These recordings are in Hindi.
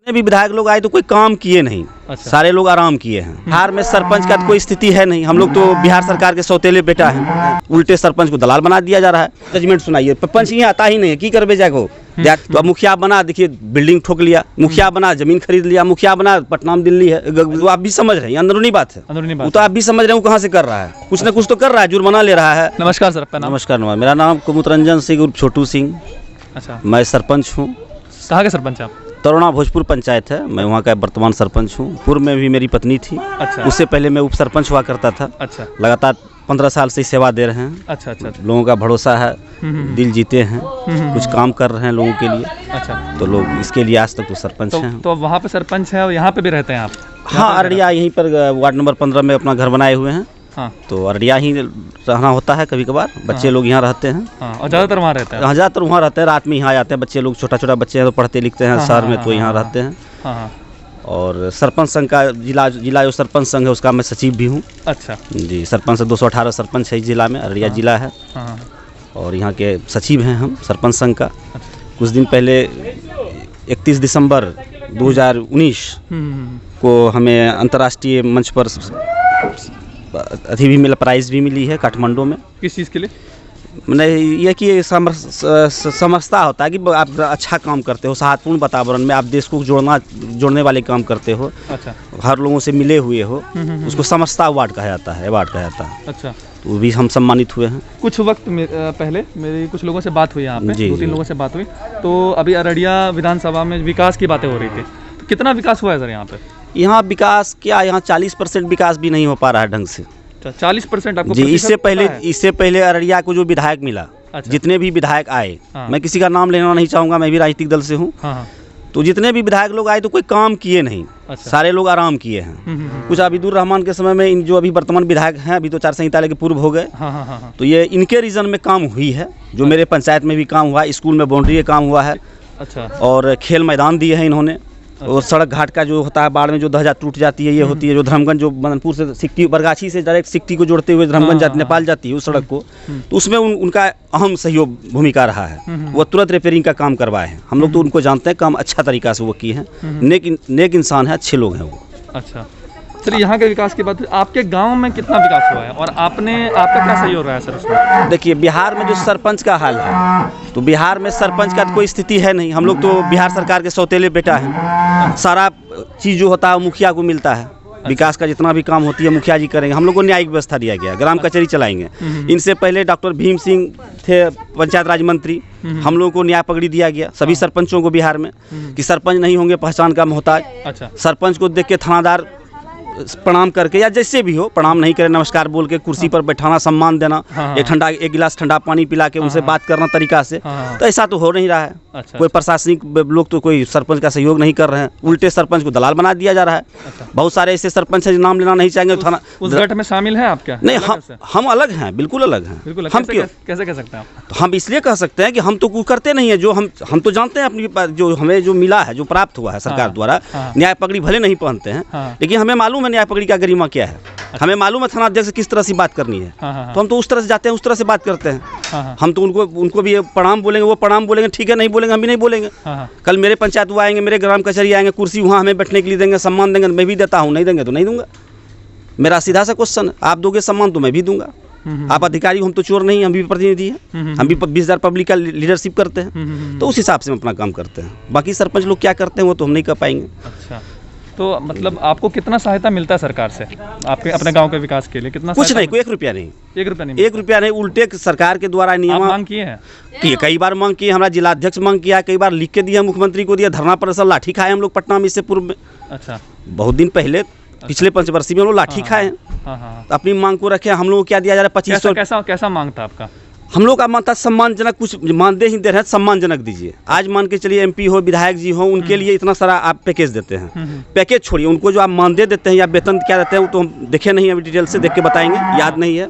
जितने भी विधायक लोग आए तो कोई काम किए नहीं। अच्छा। सारे लोग आराम किए हैं। बिहार में सरपंच का तो कोई स्थिति है नहीं। हम लोग तो बिहार सरकार के सौतेले बेटा हैं। उल्टे सरपंच को दलाल बना दिया जा रहा है। जजमेंट सुनाइए, पंच यहाँ आता ही नहीं है, की करबे जाको। तो अब मुखिया बना, देखिए बिल्डिंग ठोक लिया, मुखिया बना जमीन खरीद लिया, मुखिया बना पटना में दिल्ली है। तो आप भी समझ रहे हैं, अंदरूनी बात है। अंदरूनी वो बात तो आप भी समझ रहे हैं, वो कहाँ से कर रहा है, कुछ ना कुछ तो कर रहा है, जुर्माना ले रहा है। नमस्कार सर, आपका नाम? नमस्कार, मेरा नाम कुमुतरंजन सिंह उर्फ छोटू सिंह। अच्छा, मैं सरपंच हूँ। कहाँ के सरपंच हैं आप? तरुणा भोजपुर पंचायत है, मैं वहाँ का वर्तमान सरपंच हूँ। पूर्व में भी मेरी पत्नी थी। अच्छा। उससे पहले मैं उप सरपंच हुआ करता था। अच्छा लगातार 15 साल से सेवा दे रहे हैं। अच्छा अच्छा अच्छा। लोगों का भरोसा है, दिल जीते हैं, कुछ काम कर रहे हैं लोगों के लिए। अच्छा, तो लोग इसके लिए आज तक तो सरपंच हैं। तो वहाँ पे सरपंच है और यहाँ पे भी रहते हैं आप? हाँ, अररिया यहीं पर वार्ड नंबर 15 में अपना घर बनाए हुए हैं। हाँ तो अररिया ही रहना होता है कभी कभार। बच्चे लोग यहाँ रहते हैं। हाँ, और ज़्यादातर वहाँ रहते हैं? ज़्यादातर वहाँ रहते हैं, रात में यहाँ आ जाते हैं बच्चे लोग। छोटा छोटा बच्चे हैं तो पढ़ते लिखते हैं शहर में, तो यहाँ रहते हैं। हाँ हाँ। और सरपंच संघ का जिला जो सरपंच संघ है उसका मैं सचिव भी हूँ। अच्छा जी, सरपंच से 218 सरपंच है इस जिला में, अररिया जिला है। हाँ हाँ। और यहाँ के सचिव हैं हम सरपंच संघ का। कुछ दिन पहले 31 दिसंबर 2019 को हमें अंतर्राष्ट्रीय मंच पर अथी भी मिला, प्राइज़ भी मिली है काठमांडू में। किस चीज़ के लिए? मैंने ये कि समझता होता है कि आप अच्छा काम करते हो, सौहार्दपूर्ण वातावरण में आप देश को जोड़ने वाले काम करते हो। अच्छा। हर लोगों से मिले हुए हो, उसको समझता अवार्ड कहा जाता है, अवार्ड कहा जाता है। अच्छा, तो वो भी हम सम्मानित हुए हैं। कुछ वक्त पहले मेरी कुछ लोगों से बात हुई यहाँ पे, जी, 2-3 लोगों से बात हुई। तो अभी अररिया विधानसभा में विकास की बातें हो रही थी, तो कितना विकास हुआ है सर यहाँ पे? यहाँ विकास क्या, यहाँ 40% विकास भी नहीं हो पा रहा है ढंग से। 40% आपको जी, प्रतिशत पता है? इससे पहले अररिया को जो विधायक मिला, अच्छा। जितने भी विधायक आए, हाँ। मैं किसी का नाम लेना नहीं चाहूँगा, मैं भी राजनीतिक दल से हूँ। हाँ हाँ। तो जितने भी विधायक लोग आए तो कोई काम किए नहीं। अच्छा। सारे लोग आराम किए हैं। कुछ अबीदुर रहमान के समय में इन जो अभी वर्तमान विधायक हैं, अभी तो आचार संहिता के पूर्व हो गए। हाँ हाँ हाँ। तो ये इनके रीजन में काम हुई है। जो मेरे पंचायत में भी काम हुआ, स्कूल में बाउंड्री का काम हुआ है। अच्छा। और खेल मैदान दिए हैं इन्होंने। और सड़क घाट का जो होता है, बाढ़ में जो दहजा टूट जाती है, ये होती है जो धर्मगंज, जो मदनपुर से सिकटी, बरगाछी से डायरेक्ट सिकटी को जोड़ते हुए धर्मगंज जाती, नेपाल जाती है उस सड़क को। तो उसमें उनका अहम सहयोग भूमिका रहा है। वो तुरंत रिपेयरिंग का काम करवाए हैं। हम लोग तो उनको जानते हैं, काम अच्छा तरीका से वो किए हैं। नेक इंसान है, अच्छे लोग हैं वो। अच्छा सर, यहाँ के विकास की बात, आपके गांव में कितना विकास हुआ है और आपका क्या सहयोग रहा है सर उसमें? देखिए, बिहार में जो सरपंच का हाल है, तो बिहार में सरपंच का तो कोई स्थिति है नहीं। हम लोग तो बिहार सरकार के सौतेले बेटा हैं। सारा चीज़ जो होता है मुखिया को मिलता है। विकास का जितना भी काम होती है मुखिया जी करेंगे। हम लोग को न्यायिक व्यवस्था दिया गया, ग्राम कचहरी चलाएंगे। इनसे पहले डॉक्टर भीम सिंह थे पंचायत राज मंत्री, हम लोगों को न्याय पगड़ी दिया गया सभी सरपंचों को बिहार में, कि सरपंच नहीं होंगे पहचान का मोहताज। अच्छा। सरपंच को देख के थानादार प्रणाम करके या जैसे भी हो, प्रणाम नहीं करे, नमस्कार बोल के कुर्सी पर बैठाना, सम्मान देना। हाँ। एक गिलास ठंडा पानी पिला के उनसे बात करना तरीका से। हाँ। तो ऐसा तो हो नहीं रहा है। अच्छा। कोई प्रशासनिक लोग तो कोई सरपंच का सहयोग नहीं कर रहे हैं, उल्टे सरपंच को दलाल बना दिया जा रहा है। अच्छा। बहुत सारे ऐसे सरपंच हैं जो नाम लेना नहीं चाहेंगे। थाना उस गठ में शामिल है आप क्या? नहीं, हम अलग हैं, बिल्कुल अलग हैं। बिल्कुल। हम क्यों, कैसे कह सकते हैं आप? तो हम इसलिए कह सकते हैं कि हम तो कुछ करते नहीं है। जो हम तो जानते हैं अपनी, जो हमें जो मिला है, जो प्राप्त हुआ है सरकार द्वारा। न्याय पगड़ी भले नहीं पहनते हैं, लेकिन हमें मालूम है न्याय पगड़ी का गरिमा क्या है। हमें मालूम है थाना अध्यक्ष से किस तरह से बात करनी है। तो हम तो उस तरह से जाते हैं, उस तरह से बात करते हैं। हम तो उनको भी प्रणाम बोलेंगे, वो प्रणाम बोलेंगे, ठीक है, नहीं बोलेंगे हम भी नहीं बोलेंगे। कल मेरे पंचायत वो आएंगे, मेरे ग्राम कचहरी आएंगे, कुर्सी वहाँ हमें बैठने के लिए देंगे, सम्मान देंगे, मैं भी देता हूँ, नहीं देंगे तो नहीं दूंगा। मेरा सीधा सा क्वेश्चन है, आप दोगे सम्मान तो मैं भी दूंगा। आप अधिकारी, हम तो चोर नहीं, हम भी प्रतिनिधि हैं। हम भी 20,000 पब्लिक का लीडरशिप करते हैं। तो उस हिसाब से हम अपना काम करते हैं। बाकी सरपंच लोग क्या करते हैं वो तो हम नहीं कर पाएंगे। अच्छा, तो मतलब आपको कितना सहायता मिलता है सरकार से आपके अपने गांव के विकास के लिए? कितना? कुछ नहीं, कोई 1 रुपया नहीं। 1 रुपया नहीं? 1 रुपया नहीं, उल्टे सरकार के द्वारा नियम मांग किए हैं? कई बार मांग किए, हमारा जिलाध्यक्ष मांग किया, कई बार लिख के दिया, मुख्यमंत्री को दिया, धरना पर सब लाठी खाए हम लोग पटना में इससे पूर्व में। अच्छा। बहुत दिन पहले, पिछले पंचवर्षीय में हम लोग लाठी खाए हैं। अपनी मांग को रखे। हम लोग को क्या दिया जा रहा है? 2500। कैसा मांग था आपका? हम लोग का मानता सम्मानजनक, कुछ मानदेय ही दे रहे हैं, सम्मानजनक दीजिए। आज मान के चलिए MP हो, विधायक जी हो, उनके लिए इतना सारा आप पैकेज देते हैं। पैकेज छोड़िए, उनको जो आप मानदेय देते हैं या वेतन क्या देते हैं वो तो हम देखे नहीं है, अभी डिटेल से देख के बताएंगे, याद नहीं है।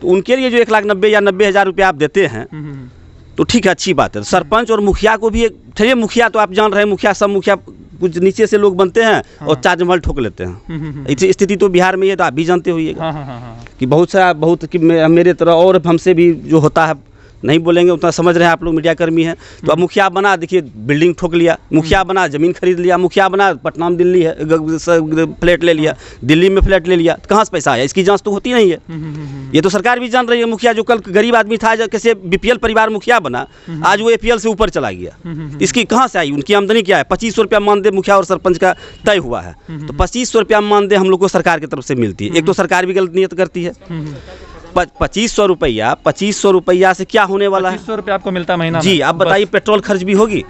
तो उनके लिए जो 1,90,000 या 90,000 रुपये आप देते हैं तो ठीक है, अच्छी बात है। सरपंच और मुखिया को भी ठहरिए, मुखिया तो आप जान रहे हैं, मुखिया कुछ नीचे से लोग बनते हैं और चार्जमल ठोक लेते हैं। स्थिति तो बिहार में ये तो आप भी जानते होइएगा कि बहुत कि मेरे तरह और हमसे भी जो होता है नहीं बोलेंगे उतना समझ रहे हैं आप लोग, मीडिया कर्मी हैं। तो अब मुखिया बना, देखिए बिल्डिंग ठोक लिया, मुखिया बना ज़मीन खरीद लिया, मुखिया बना पटना में दिल्ली है फ्लैट ले लिया, दिल्ली में फ्लैट ले लिया, तो कहाँ से पैसा आया? इसकी जांच तो होती नहीं है। ये तो सरकार भी जान रही है। मुखिया जो कल गरीब आदमी था, जो कैसे बीपीएल परिवार मुखिया बना, आज वो एपीएल से ऊपर चला गया। इसकी कहाँ से आई? उनकी आमदनी क्या है? 2500 रुपया मानदेय मुखिया और सरपंच का तय हुआ है, तो 2500 रुपया मानदेय हम लोग को सरकार की तरफ से मिलती है। एक तो सरकार भी गलत नियत करती है। 2500 रुपया से क्या होने वाला है? 2500 रुपया आपको मिलता है महीना जी, आप बताइए पेट्रोल खर्च भी होगी?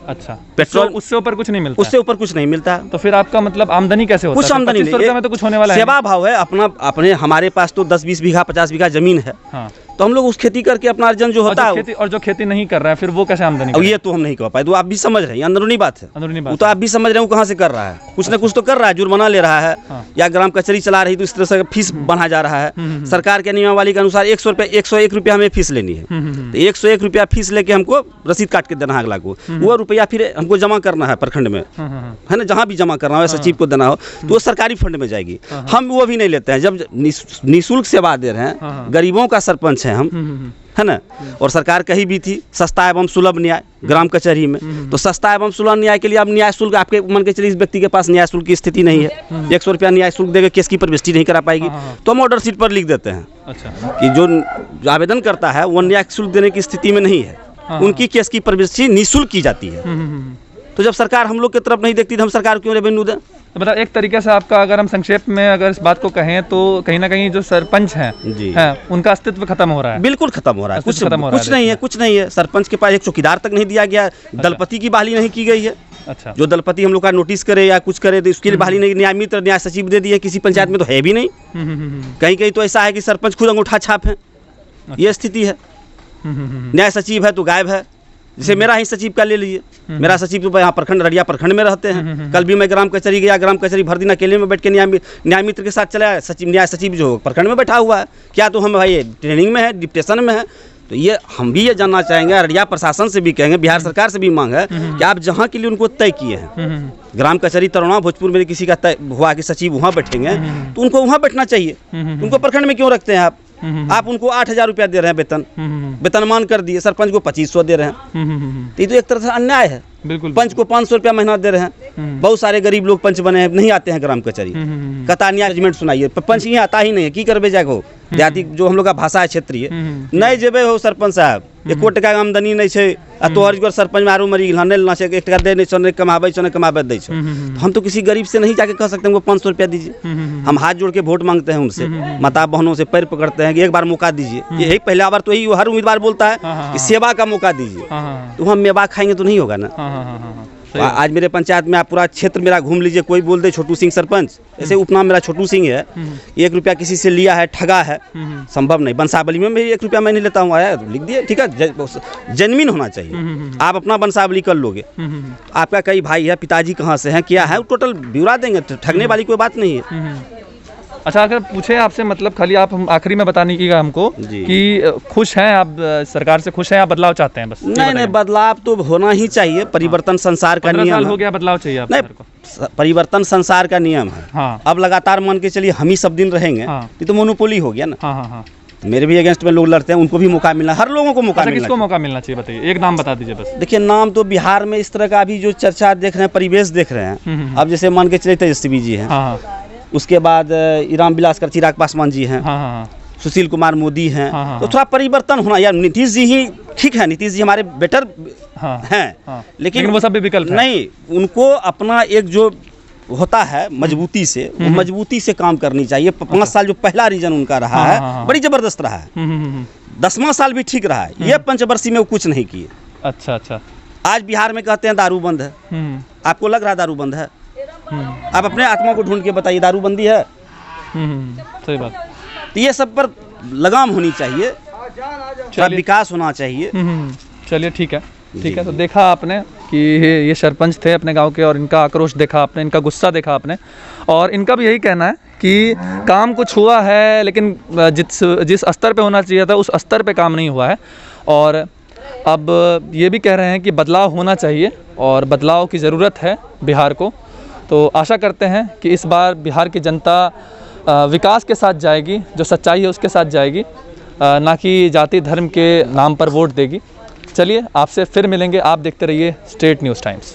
अच्छा, पेट्रोल उससे ऊपर कुछ नहीं मिलता? उससे ऊपर कुछ नहीं मिलता। तो फिर आपका मतलब आमदनी कैसे होता है? कुछ आमदनी नहीं, 2500 रुपया में तो कुछ होने वाला है? सेवा भाव है अपना। अपने हमारे पास तो 10-20 बीघा 50 बीघा जमीन है। हाँ। तो हम लोग उस खेती करके अपना अर्जन जो होता है। और जो खेती नहीं कर रहा है फिर वो कैसे आमदनी? अब ये तो हम नहीं कह पाए, तो आप भी समझ रहे हैं, अंदरूनी बात है। अंदरूनी बात, वो तो आप भी समझ रहे हो कहाँ से कर रहा है। कुछ ना कुछ तो कर रहा है, जुर्माना ले रहा है। हाँ। या ग्राम कचहरी चला रही तो इस तरह से फीस बढ़ा जा रहा है। सरकार के नियमावली के अनुसार 101 रुपया हमें फीस लेनी है, तो 101 रुपया फीस लेके हमको रसीद काट के देना है अगला को। वो रुपया फिर हमको जमा करना है प्रखंड में, है ना, जहाँ भी जमा करना हो, सचिव को देना हो, तो वो सरकारी फंड में जाएगी। हम वो भी नहीं लेते हैं। जब निःशुल्क सेवा दे रहे हैं, गरीबों का सरपंच है हम, है ना। और सरकार कही भी थी सस्ता एवं सुलभ न्याय ग्राम कचहरी में, तो सस्ता एवं सुलभ न्याय के लिए अब न्याय शुल्क आपके मन के चलिए इस व्यक्ति के पास न्याय शुल्क की स्थिति नहीं है, 100 रुपया न्याय शुल्क देकर केस की प्रविष्टि नहीं करा पाएगी, तो हम ऑर्डर शीट पर लिख देते हैं। अच्छा। कि जो आवेदन करता है वो न्याय शुल्क देने की स्थिति में नहीं है, उनकी केस की प्रविष्टि निःशुल्क की जाती है। तो जब सरकार हम लोग की तरफ नहीं देखती तो हम सरकार क्यों रेवेन्यू दें? तो मतलब एक तरीके से आपका, अगर हम संक्षेप में अगर इस बात को कहें तो कहीं ना कहीं जो सरपंच हैं उनका अस्तित्व खत्म हो रहा है। बिल्कुल खत्म हो रहा है। कुछ नहीं है। सरपंच के पास एक चौकीदार तक नहीं दिया गया। दलपति की बहाली नहीं की गई है। अच्छा। जो दलपति हम लोग का नोटिस करे या कुछ करे तो उसके लिए बहाली नहीं। न्याय मित्र न्याय सचिव दे दिए, किसी पंचायत में तो है भी नहीं। कहीं कहीं तो ऐसा है कि सरपंच खुद अंगूठा छाप है, ये स्थिति है। न्याय सचिव है तो गायब है। जैसे मेरा ही सचिव का ले लीजिए, मेरा सचिव तो यहाँ प्रखंड रड़िया प्रखंड में रहते हैं। कल भी मैं ग्राम कचहरी गया, ग्राम कचहरी भर दिन अकेले में बैठ के न्याय मित्र के साथ चला। न्याय सचिव जो प्रखंड में बैठा हुआ है, क्या तो हम भाई ट्रेनिंग में है, डिप्टेशन में है। तो ये हम भी ये जानना चाहेंगे, रड़िया प्रशासन से भी कहेंगे, बिहार सरकार से भी मांग है कि आप जहाँ के लिए उनको तय किए हैं, ग्राम कचहरी तरुणा भोजपुर में किसी का तय हुआ कि सचिव वहाँ बैठेंगे, तो उनको वहाँ बैठना चाहिए। उनको प्रखंड में क्यों रखते हैं आप? आप उनको 8000 रुपया दे रहे हैं वेतनमान कर दिए, सरपंच को 2500 दे रहे हैं। तो ये तो एक तरह से अन्याय है। बिल्कुल। पंच को 500 रुपया महीना दे रहे हैं। बहुत सारे गरीब लोग पंच बने हैं, नहीं आते हैं ग्राम कचहरी। कतानिया जजमेंट सुनाइए, पंच यहाँ आता ही नहीं है, की करबे जागो। देहाती जो हम लोग का भाषा है क्षेत्रीय, नहीं जेबे हो सरपंच साहब, 1 टका आमदनी नहीं है, तोहर जो सरपंच मारू मरी नहीं लेना चाहिए, 1 टका दे नहीं कमाबे कमाबे दे। हम तो किसी गरीब से नहीं जाके कह सकते हैं वो 500 रुपया दीजिए। हम हाथ जोड़ के वोट मांगते हैं उनसे, माता बहनों से पैर पकड़ते हैं कि एक बार मौका दीजिए। यही पहला बार तो यही हर उम्मीदवार बोलता है कि सेवा का मौका दीजिए, तो हम मेवा खाएंगे तो नहीं होगा ना। आज मेरे पंचायत में आप पूरा क्षेत्र मेरा घूम लीजिए, कोई बोल दे छोटू सिंह सरपंच, ऐसे उपनाम मेरा छोटू सिंह है, 1 रुपया किसी से लिया है, ठगा है, संभव नहीं। वंशावली में भी 1 रुपया मैं नहीं लेता हूँ, आया लिख दिए, ठीक है, जेन्युइन होना चाहिए। आप अपना वंशावली कर लोगे, आपका कई भाई है, पिताजी कहाँ से हैं, क्या है, टोटल ब्यौरा देंगे, ठगने वाली कोई बात नहीं है। अच्छा, अगर पूछे आपसे, मतलब खाली आप हम आखिरी में बताने की हमको कि खुश हैं आप, सरकार से खुश हैं आप, बदलाव चाहते हैं? बस नहीं, बदलाव तो होना ही चाहिए। परिवर्तन संसार का नियम है। हो गया, बदलाव चाहिए आपको? नहीं, परिवर्तन संसार का नियम है। हाँ। अब लगातार मान के चलिए हम ही सब दिन रहेंगे, ये तो मोनोपोली हो गया ना। हाँ। मेरे भी अगेंस्ट में लोग लड़ते हैं, उनको भी मौका मिलना, हर लोगों को मौका मिलना। किसको मौका मिलना चाहिए बताइए, एक नाम बता दीजिए बस। देखिए, नाम तो बिहार में इस तरह का अभी जो चर्चा देख रहे हैं, परिवेश देख रहे हैं, अब जैसे मान के चलिए तेजस्वी जी हैं, उसके बाद राम विलास कर चिराग पासवान जी हैं, सुशील कुमार मोदी हैं, तो थोड़ा परिवर्तन होना। यार नीतीश जी ही ठीक है, नीतीश जी हमारे बेटर हैं, लेकिन वो सब भी विकल्प नहीं। उनको अपना एक जो होता है मजबूती से, वो मजबूती से काम करनी चाहिए। 5 साल जो पहला रीजन उनका रहा है, बड़ी जबरदस्त रहा है। 10वां साल भी ठीक रहा है, ये पंचवर्षीय में वो कुछ नहीं किए। अच्छा। आज बिहार में कहते हैं दारू बंद है, आपको लग रहा है दारू बंद है? आप अपने आत्मा को ढूंढ के बताइए, दारूबंदी है? सही बात। तो ये सब पर लगाम होनी चाहिए, विकास होना चाहिए। चलिए, ठीक है। तो देखा आपने कि ये सरपंच थे अपने गांव के, और इनका आक्रोश देखा आपने, इनका गुस्सा देखा आपने, और इनका भी यही कहना है कि काम कुछ हुआ है, लेकिन जिस स्तर पे होना चाहिए था उस स्तर पे काम नहीं हुआ है। और अब ये भी कह रहे हैं कि बदलाव होना चाहिए, और बदलाव की ज़रूरत है बिहार को। तो आशा करते हैं कि इस बार बिहार की जनता विकास के साथ जाएगी, जो सच्चाई है उसके साथ जाएगी। ना कि जाति धर्म के नाम पर वोट देगी। चलिए आपसे फिर मिलेंगे, आप देखते रहिए स्टेट न्यूज़ टाइम्स।